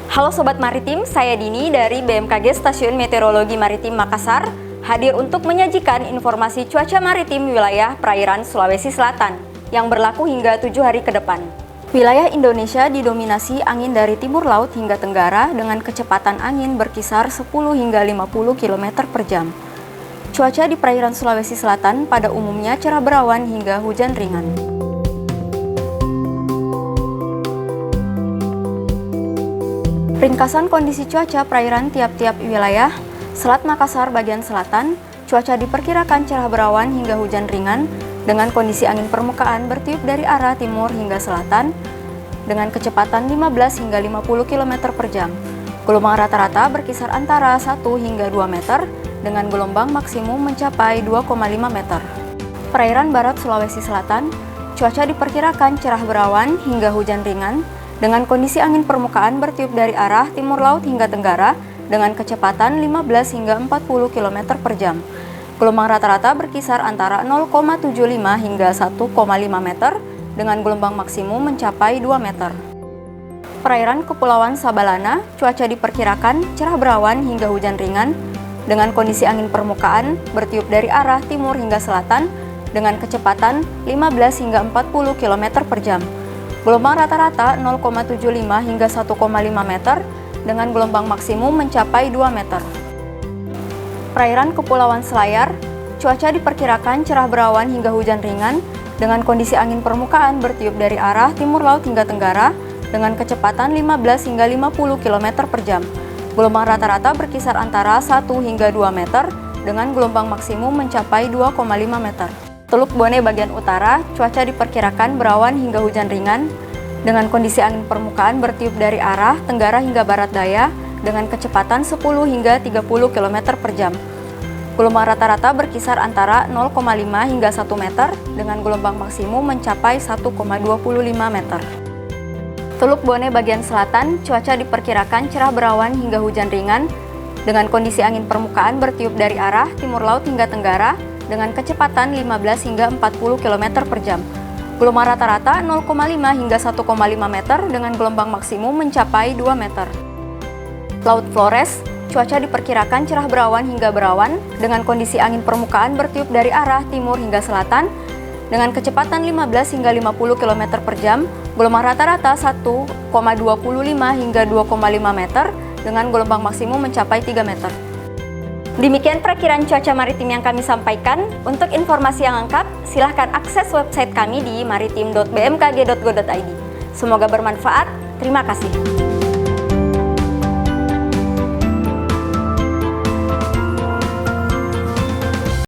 Halo Sobat Maritim, saya Dini dari BMKG Stasiun Meteorologi Maritim Makassar, hadir untuk menyajikan informasi cuaca maritim wilayah perairan Sulawesi Selatan yang berlaku hingga 7 hari ke depan. Wilayah Indonesia didominasi angin dari timur laut hingga tenggara dengan kecepatan angin berkisar 10 hingga 50 km per jam. Cuaca di perairan Sulawesi Selatan pada umumnya cerah berawan hingga hujan ringan. Ringkasan kondisi cuaca perairan tiap-tiap wilayah. Selat Makassar bagian selatan, cuaca diperkirakan cerah berawan hingga hujan ringan dengan kondisi angin permukaan bertiup dari arah timur hingga selatan dengan kecepatan 15 hingga 50 km per jam. Gelombang rata-rata berkisar antara 1 hingga 2 meter dengan gelombang maksimum mencapai 2,5 meter. Perairan barat Sulawesi Selatan, cuaca diperkirakan cerah berawan hingga hujan ringan dengan kondisi angin permukaan bertiup dari arah timur laut hingga tenggara dengan kecepatan 15 hingga 40 km per jam. Gelombang rata-rata berkisar antara 0,75 hingga 1,5 meter dengan gelombang maksimum mencapai 2 meter. Perairan Kepulauan Sabalana, cuaca diperkirakan cerah berawan hingga hujan ringan dengan kondisi angin permukaan bertiup dari arah timur hingga selatan dengan kecepatan 15 hingga 40 km per jam. Gelombang rata-rata 0,75 hingga 1,5 meter dengan gelombang maksimum mencapai 2 meter. Perairan Kepulauan Selayar, cuaca diperkirakan cerah berawan hingga hujan ringan dengan kondisi angin permukaan bertiup dari arah timur laut hingga tenggara dengan kecepatan 15 hingga 50 km per jam. Gelombang rata-rata berkisar antara 1 hingga 2 meter dengan gelombang maksimum mencapai 2,5 meter. Teluk Bone bagian utara, cuaca diperkirakan berawan hingga hujan ringan dengan kondisi angin permukaan bertiup dari arah tenggara hingga barat daya dengan kecepatan 10 hingga 30 km per jam. Gelombang rata-rata berkisar antara 0,5 hingga 1 meter dengan gelombang maksimum mencapai 1,25 meter. Teluk Bone bagian selatan, cuaca diperkirakan cerah berawan hingga hujan ringan dengan kondisi angin permukaan bertiup dari arah timur laut hingga tenggara dengan kecepatan 15 hingga 40 km per jam. Gelombang rata-rata 0,5 hingga 1,5 meter dengan gelombang maksimum mencapai 2 meter. Laut Flores, cuaca diperkirakan cerah berawan hingga berawan dengan kondisi angin permukaan bertiup dari arah timur hingga selatan dengan kecepatan 15 hingga 50 km per jam. Gelombang rata-rata 1,25 hingga 2,5 meter dengan gelombang maksimum mencapai 3 meter. Demikian perakiraan cuaca maritim yang kami sampaikan. Untuk informasi yang lengkap, silahkan akses website kami di maritim.bmkg.go.id. Semoga bermanfaat. Terima kasih.